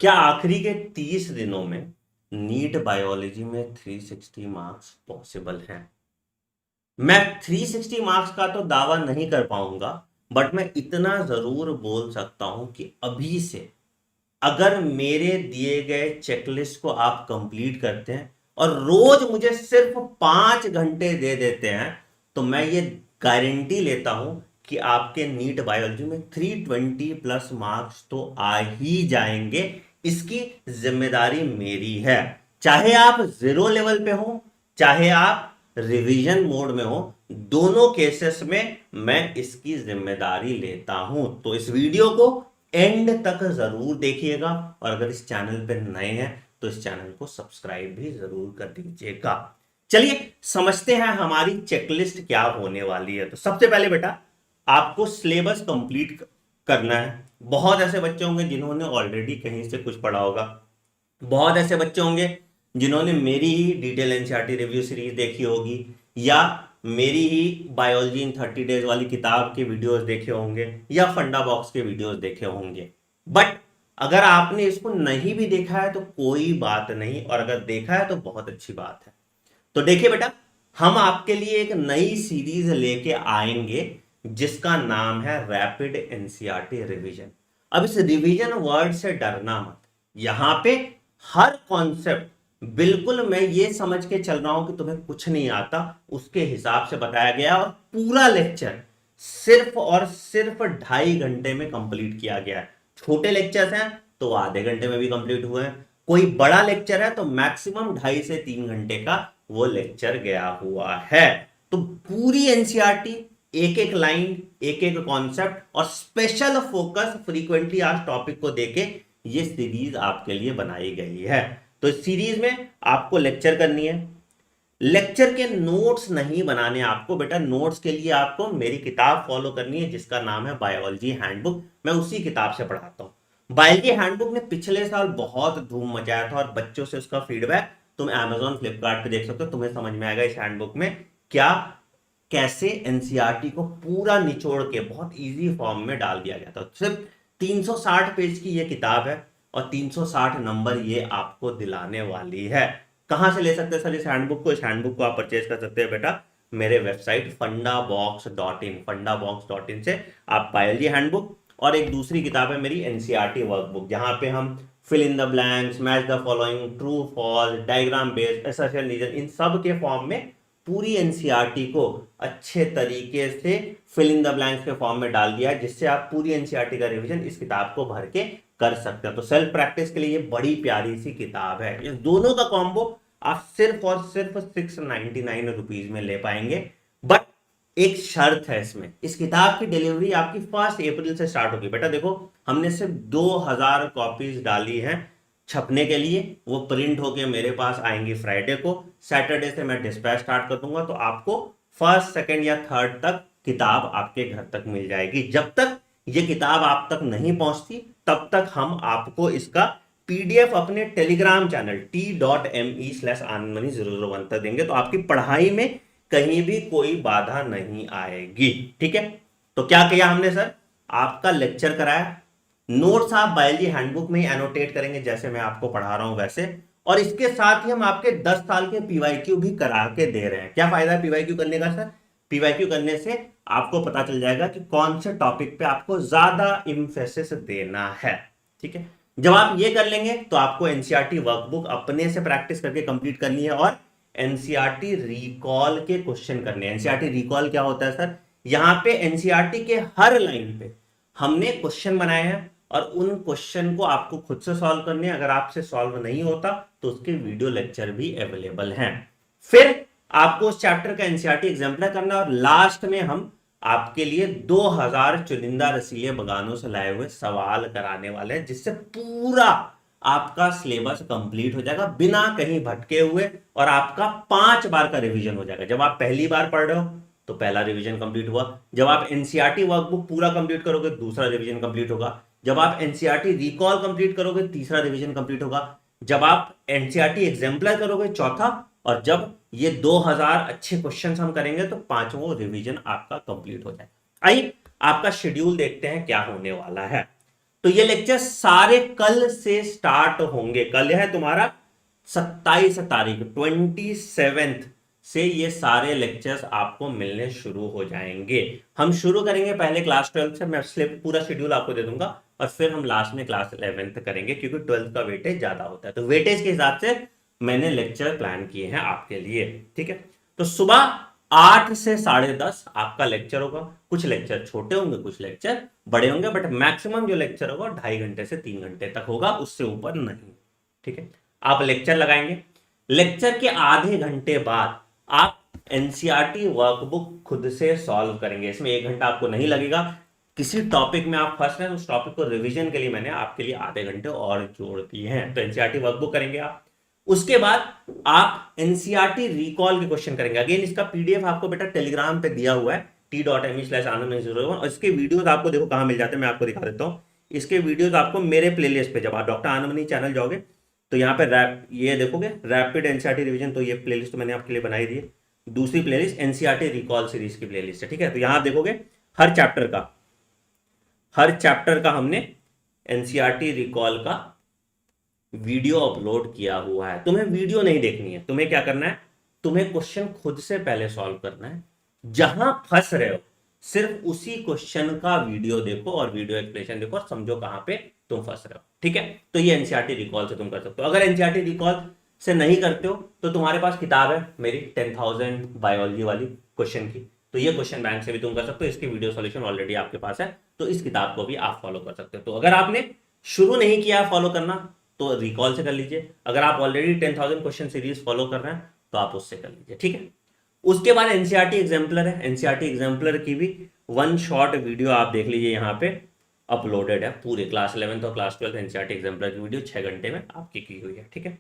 क्या आखिरी के 30 दिनों में नीट बायोलॉजी में 360 मार्क्स पॉसिबल हैं? मैं 360 मार्क्स का तो दावा नहीं कर पाऊंगा, बट मैं इतना जरूर बोल सकता हूं कि अभी से अगर मेरे दिए गए चेकलिस्ट को आप कंप्लीट करते हैं और रोज मुझे सिर्फ 5 घंटे दे देते हैं, तो मैं ये गारंटी लेता हूं कि आपके नीट बायोलॉजी में 320 प्लस मार्क्स तो आ ही जाएंगे। इसकी जिम्मेदारी मेरी है। चाहे आप जीरो लेवल पे हो, चाहे आप रिवीजन मोड में हो, दोनों केसेस में मैं इसकी जिम्मेदारी लेता हूं। तो इस वीडियो को एंड तक जरूर देखिएगा, और अगर इस चैनल पर नए हैं तो इस चैनल को सब्सक्राइब भी जरूर कर दीजिएगा। चलिए समझते हैं हमारी चेकलिस्ट क्या होने वाली है। तो सबसे पहले बेटा, आपको सिलेबस कंप्लीट करना है। बहुत ऐसे बच्चे होंगे जिन्होंने ऑलरेडी कहीं से कुछ पढ़ा होगा, बहुत ऐसे बच्चे होंगे जिन्होंने मेरी ही डिटेल एनसीईआरटी रिव्यू सीरीज देखी होगी, या मेरी ही बायोलॉजी इन 30 डेज वाली किताब के वीडियोस देखे होंगे, या फंडा बॉक्स के वीडियोस देखे होंगे। बट अगर आपने इसको नहीं भी देखा है तो कोई बात नहीं, और अगर देखा है तो बहुत अच्छी बात है। तो देखिए बेटा, हम आपके लिए एक नई सीरीज लेके आएंगे जिसका नाम है रैपिड एनसीईआरटी रिवीजन। अब इस रिवीजन वर्ड से डरना मत। यहां पे हर कॉन्सेप्ट बिल्कुल मैं ये समझ के चल रहा हूं कि तुम्हें कुछ नहीं आता, उसके हिसाब से बताया गया, और पूरा लेक्चर सिर्फ और सिर्फ 2.5 घंटे में कंप्लीट किया गया है। छोटे लेक्चर्स हैं तो आधे घंटे में भी कंप्लीट हुए हैं, कोई बड़ा लेक्चर है तो मैक्सिमम 2.5 से 3 घंटे का वो लेक्चर गया हुआ है। तो पूरी एनसीईआरटी, एक एक लाइन, एक एक कॉन्सेप्ट और स्पेशल फोकस फ्रीक्वेंटली आज टॉपिक को देके ये सीरीज आपके लिए बनाई गई है। तो इस सीरीज में आपको लेक्चर करनी है। लेक्चर के नोट्स नहीं बनाने आपको बेटा, नोट्स के लिए आपको मेरी किताब फॉलो करनी है जिसका नाम है बायोलॉजी हैंडबुक। मैं उसी किताब से पढ़ाता हूं। बायोलॉजी हैंडबुक ने पिछले साल बहुत धूम मचाया था, और बच्चों से उसका फीडबैक तुम Amazon फ्लिपकार्ट पे देख सकते हो। तुम्हें समझ में आएगा इस हैंडबुक में क्या, कैसे एनसीईआरटी को पूरा निचोड़ के बहुत इजी फॉर्म में डाल दिया गया था। सिर्फ 360 पेज की ये किताब है, और 360 नंबर ये आपको दिलाने वाली है। कहां से ले सकते हैं सर इस हैंडबुक को? इस हैंडबुक को आप परचेज कर सकते हैं बेटा मेरे वेबसाइट fundabox.in, fundabox.in से आप बायोलॉजी हैंडबुक, और एक दूसरी किताब है मेरी एनसीईआरटी वर्कबुक, जहां पे हम fill in the blanks, match the following, true false, diagram based, association reason, इन सब के फॉर्म में पूरी एनसीईआरटी को अच्छे तरीके से फिल इन द ब्लैंक्स के फॉर्म में डाल दिया है, जिससे आप पूरी एनसीईआरटी का रिवीजन इस किताब को भर के कर सकते हैं। तो सेल्फ प्रैक्टिस के लिए ये बड़ी प्यारी सी किताब है। इस दोनों का कॉम्बो आप सिर्फ और सिर्फ 699 रुपीज में ले पाएंगे। बट एक शर्त है इसमें, इस किताब की डिलीवरी आपकी 1 अप्रैल से स्टार्ट होगी। बेटा देखो, हमने सिर्फ 2000 कॉपीज डाली हैं छपने के लिए, वो प्रिंट होके मेरे पास आएंगी फ्राइडे को। सैटरडे से मैं डिस्पैच स्टार्ट कर दूंगा, तो आपको फर्स्ट, सेकंड या थर्ड तक किताब आपके घर तक मिल जाएगी। जब तक ये किताब आप तक नहीं पहुंचती तब तक हम आपको इसका पीडीएफ अपने टेलीग्राम चैनल t.me/anandmani001 तक देंगे, तो आपकी पढ़ाई में कहीं भी कोई बाधा नहीं आएगी। ठीक है, तो क्या किया हमने सर? आपका लेक्चर कराया, नोट्स आप बायोलॉजी हैंडबुक में ही एनोटेट करेंगे जैसे मैं आपको पढ़ा रहा हूं वैसे, और इसके साथ ही हम आपके 10 साल के पीवाईक्यू भी करा के दे रहे हैं। क्या फायदा है पीवाईक्यू करने का सर? पीवाईक्यू करने से आपको पता चल जाएगा कि कौन से टॉपिक पे आपको ज्यादा इंफेसिस देना है। ठीक है, जब आप ये कर लेंगे तो आपको एनसीईआरटी वर्कबुक अपने से प्रैक्टिस करके कंप्लीट करनी है, और एनसीईआरटी रिकॉल के क्वेश्चन करने हैं। एनसीईआरटी रिकॉल क्या होता है सर? यहां पे एनसीईआरटी के हर लाइन पे हमने क्वेश्चन बनाए हैं, और उन क्वेश्चन को आपको खुद से सॉल्व करने हैं। अगर आपसे सॉल्व नहीं होता तो उसके वीडियो लेक्चर भी अवेलेबल हैं। फिर आपको उस चैप्टर का एनसीईआरटी एग्जाम्पलर करना, और लास्ट में हम आपके लिए 2000 चुनिंदा रसीले बगानों से लाए हुए सवाल कराने वाले हैं, जिससे पूरा आपका सिलेबस कंप्लीट हो जाएगा बिना कहीं भटके हुए, और आपका 5 बार का रिवीजन हो जाएगा। जब आप पहली बार पढ़ रहे हो तो पहला रिवीजन कंप्लीट हुआ, जब आप एनसीईआरटी वर्कबुक पूरा कंप्लीट करोगे दूसरा रिवीजन कंप्लीट होगा, जब आप एनसीईआरटी रिकॉल कंप्लीट करोगे तीसरा रिवीजन कंप्लीट होगा, जब आप एनसीईआरटी एग्जाम्पलर करोगे चौथा, और जब ये 2000 अच्छे क्वेश्चंस हम करेंगे तो पांचवों रिवीजन आपका कंप्लीट हो जाए। आइए आपका शेड्यूल देखते हैं क्या होने वाला है। तो ये लेक्चर सारे कल से स्टार्ट होंगे। कल है तुम्हारा 27 तारीख, 27 से ये सारे लेक्चर्स आपको मिलने शुरू हो जाएंगे। हम शुरू करेंगे पहले क्लास 12 से, मैं पूरा शेड्यूल आपको दे दूंगा, और फिर हम लास्ट में क्लास 11th करेंगे, क्योंकि 12th का वेटेज ज्यादा होता है। तो वेटेज के हिसाब से मैंने लेक्चर प्लान किए हैं आपके लिए, ठीक है। तो सुबह 8 से 10:30 आपका लेक्चर होगा। कुछ लेक्चर छोटे होंगे, कुछ लेक्चर बड़े होंगे, बट मैक्सिमम जो लेक्चर होगा 2.5 घंटे से 3 घंटे तक होगा, उससे ऊपर नहीं, ठीक है। आप लेक्चर लगाएंगे, लेक्चर के आधे घंटे बाद आप एनसीईआरटी वर्कबुक खुद से सॉल्व करेंगे। इसमें 1 घंटा आपको नहीं लगेगा। किसी टॉपिक में आप फंस रहे हैं, उस टॉपिक को रिवीजन के लिए मैंने आपके लिए आधे घंटे और जोड़ दिए हैं। तो एनसीईआरटी वर्कबुक करेंगे आप। उसके बाद आप एनसीईआरटी रिकॉल के क्वेश्चन करेंगे। अगेन इसका पीडीएफ आपको बेटा टेलीग्राम पे दिया हुआ है, t.me/anand901, और इसके वीडियोस आपको देखो कहां मिल जाते हैं, मैं आपको दिखा देता हूं। इसके वीडियोस आपको मेरे प्लेलिस्ट पे, जब आप डॉक्टर आनंद चैनल जाओगे तो यहाँ पे ये देखोगे रैपिड एनसीईआरटी रिवीजन, तो ये प्लेलिस्ट मैंने आपके लिए बनाई दी है। दूसरी प्लेलिस्ट एनसीईआरटी रिकॉल सीरीज की प्लेलिस्ट है, ठीक है। तो यहां आप देखोगे हर चैप्टर का हमने एनसीईआरटी रिकॉल का वीडियो अपलोड किया हुआ है। तुम्हें वीडियो नहीं देखनी है, तुम्हें क्या करना है, तुम्हें क्वेश्चन खुद से पहले सॉल्व करना है। जहां फंस रहे हो सिर्फ उसी क्वेश्चन का वीडियो देखो और वीडियो एक्सप्लेनेशन देखो और समझो कहां पे तुम फंस रहे हो, ठीक है। तो ये एनसीईआरटी रिकॉल से तुम कर सकते हो। अगर एनसीईआरटी रिकॉल से नहीं करते हो तो तुम्हारे पास किताब है मेरी 10,000 बायोलॉजी वाली क्वेश्चन की, तो ये क्वेश्चन बैंक से भी तुम कर सकते हो। इसकी वीडियो सॉल्यूशन ऑलरेडी आपके पास है, तो इस किताब को भी आप फॉलो कर सकते हो। तो अगर आपने शुरू नहीं किया फॉलो करना तो रिकॉल से कर लीजिए। अगर आप ऑलरेडी 10,000 क्वेश्चन सीरीज फॉलो कर रहे हैं तो आप उससे कर लीजिए, ठीक है। उसके बाद एनसीईआरटी एग्जाम्पलर है। एनसीईआरटी एग्जाम्पलर की भी 1 शॉर्ट वीडियो आप देख लीजिए, यहाँ पे अपलोडेड है। पूरे क्लास 11th और क्लास 12th एनसीईआरटी एग्जाम्पलर की वीडियो 6 घंटे में आपकी की हुई है, ठीक है।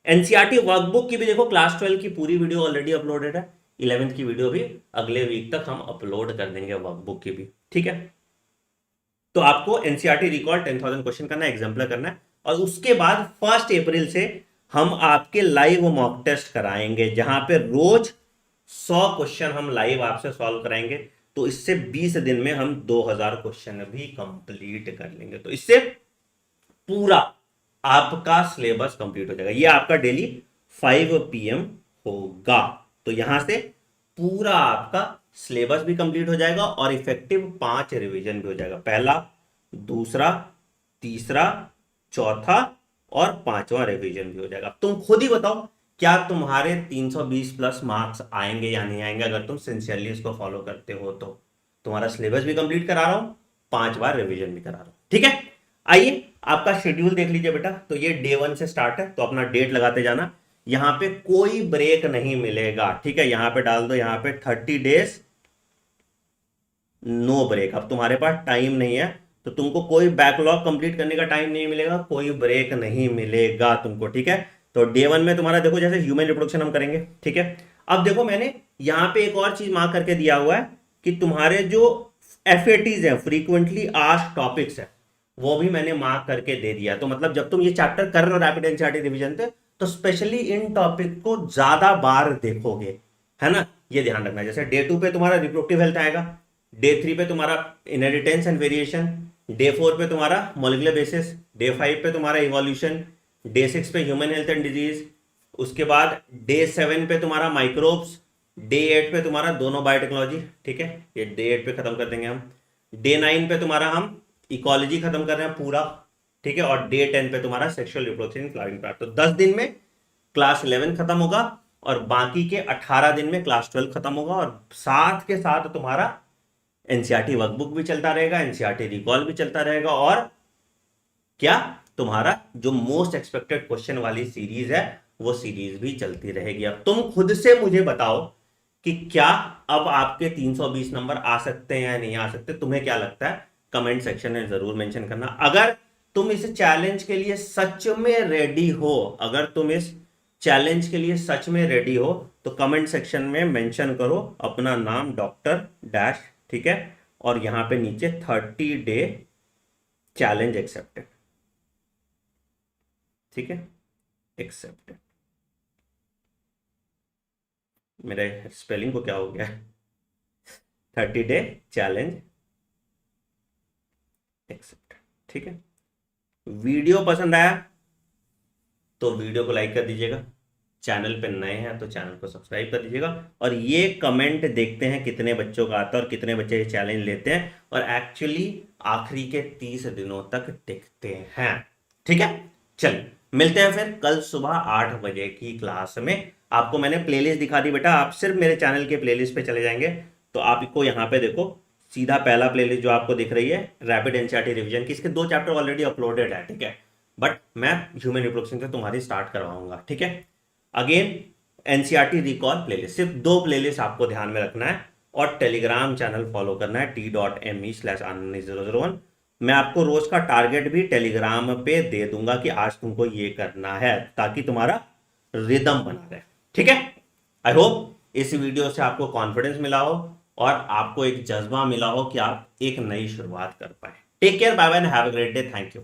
एनसीईआरटी वर्कबुक की भी देखो क्लास 12 की पूरी वीडियो ऑलरेडी अपलोडेड है। 11th की वीडियो भी अगले वीक तक हम अपलोड कर देंगे वर्कबुक की भी, ठीक है। तो आपको एनसीईआरटी रिकॉल 10,000 क्वेश्चन करना है, एग्जाम्पलर करना है, और उसके बाद 1 अप्रैल से हम आपके लाइव मॉक टेस्ट कराएंगे, जहां पे रोज 100 क्वेश्चन हम लाइव आपसे सॉल्व कराएंगे। तो इससे 20 दिन में हम 2,000 क्वेश्चन भी कंप्लीट कर लेंगे। तो इससे पूरा आपका सिलेबस कंप्लीट हो जाएगा। ये आपका डेली 5 PM होगा। तो यहां से पूरा आपका सिलेबस भी कंप्लीट हो जाएगा और इफेक्टिव 5 रिवीजन भी हो जाएगा। पहला, दूसरा, तीसरा, चौथा और 5वां रिवीजन भी हो जाएगा। तुम खुद ही बताओ क्या तुम्हारे 320 प्लस मार्क्स आएंगे या नहीं आएंगे अगर तुम सिंसियरली इसको फॉलो करते हो तो। तुम्हारा सिलेबस भी कंप्लीट करा रहा हूं, 5 बार रिवीजन भी करा रहा हूं, ठीक है। आइए आपका शेड्यूल देख लीजिए बेटा। तो ये डे 1 से स्टार्ट है, तो अपना डेट लगाते जाना। यहां पे कोई ब्रेक नहीं मिलेगा, ठीक है। यहां पे डाल दो, यहां पे 30 डेज नो ब्रेक। अब तुम्हारे पास टाइम नहीं है तो तुमको कोई बैकलॉग कंप्लीट करने का टाइम नहीं मिलेगा, कोई ब्रेक नहीं मिलेगा तुमको, ठीक है। तो डे 1 में तुम्हारा देखो जैसे ह्यूमन रिप्रोडक्शन हम करेंगे, ठीक है। अब देखो मैंने यहां पे एक और चीज मार्क करके दिया हुआ है कि तुम्हारे जो FATs है, फ्रीक्वेंटली आस्क्ड टॉपिक्स है, वो भी मैंने मार्क करके दे दिया। तो मतलब जब तुम ये चैप्टर कर रहे हो रैपिड एनसीईआरटी रिवीजन पे, तो स्पेशली इन टॉपिक को ज्यादा बार देखोगे, है ना, ये ध्यान रखना। जैसे डे 2 पे तुम्हारा रिप्रोडक्टिव हेल्थ आएगा, डे 3 पे तुम्हारा इनहेरिटेंस एंड वेरिएशन, डे 4 पे तुम्हारा मॉलिक्यूलर बेसिस, डे 5 पे तुम्हारा इवोल्यूशन, डे 6 पे ह्यूमन हेल्थ एंड डिजीज, उसके बाद डे 7 पे तुम्हारा माइक्रोब्स, डे 8 पे तुम्हारा दोनों बायोटेक्नोलॉजी, ठीक है, ये डे 8 पे खत्म कर देंगे हम। डे 9 पे तुम्हारा हम इकोलॉजी खत्म कर रहे हैं पूरा, ठीक है। और डे 10 पे तुम्हारा sexual reproduction in flowering plant. तो 10 दिन में क्लास 11 खत्म होगा और बाकी के 18 दिन में क्लास 12 खत्म होगा, और साथ के साथ तुम्हारा एनसीईआरटी वर्कबुक भी चलता रहेगा, एनसीईआरटी रिकॉल भी चलता रहेगा, और क्या तुम्हारा जो मोस्ट एक्सपेक्टेड क्वेश्चन वाली सीरीज है वो सीरीज भी चलती रहेगी। अब तुम खुद से मुझे बताओ कि क्या अब आपके 320 नंबर आ सकते हैं या नहीं आ सकते, तुम्हें क्या लगता है, कमेंट सेक्शन में जरूर मेंशन करना। अगर तुम इस चैलेंज के लिए सच में रेडी हो, अगर तुम इस चैलेंज के लिए सच में रेडी हो तो कमेंट सेक्शन में मेंशन करो अपना नाम डॉक्टर डैश, ठीक है, और यहां पे नीचे 30 डे चैलेंज एक्सेप्टेड, ठीक है, एक्सेप्टेड। मेरे स्पेलिंग को क्या हो गया है, 30 डे चैलेंज एक्सेप्टेड, ठीक है। वीडियो पसंद आया तो वीडियो को लाइक कर दीजिएगा, चैनल पे नए हैं तो चैनल को सब्सक्राइब कर दीजिएगा, और ये कमेंट देखते हैं कितने बच्चों का आता है और कितने बच्चे ये चैलेंज लेते हैं और एक्चुअली आखिरी के 30 दिनों तक टिकते हैं। ठीक है, चलिए मिलते हैं फिर कल सुबह 8 बजे की क्लास में। आपको मैंने प्लेलिस्ट दिखा दी बेटा, आप सिर्फ मेरे चैनल के प्लेलिस्ट पे चले जाएंगे तो आपको यहाँ पे देखो सीधा पहला प्लेलिस्ट जो आपको दिख रही है रैपिड एनसीईआरटी रिवीजन की, इसके 2 चैप्टर ऑलरेडी अपलोडेड है। ठीक है, बट मैं ह्यूमन रिप्रोडक्शन से तुम्हारी स्टार्ट करवाऊंगा। ठीक है, अगेन एनसीईआरटी रिकॉल प्लेलिस्ट, सिर्फ 2 प्लेलिस्ट आपको ध्यान में रखना है और टेलीग्राम चैनल फॉलो करना है t.me/anand001। मैं आपको रोज का टारगेट भी टेलीग्राम पे दे दूंगा कि आज तुमको ये करना है ताकि तुम्हारा रिदम बना रहे। ठीक है, आई होप इस वीडियो से आपको कॉन्फिडेंस मिला हो और आपको एक जज्बा मिला हो कि आप एक नई शुरुआत कर पाए। Take care, bye bye, have a great day, thank you.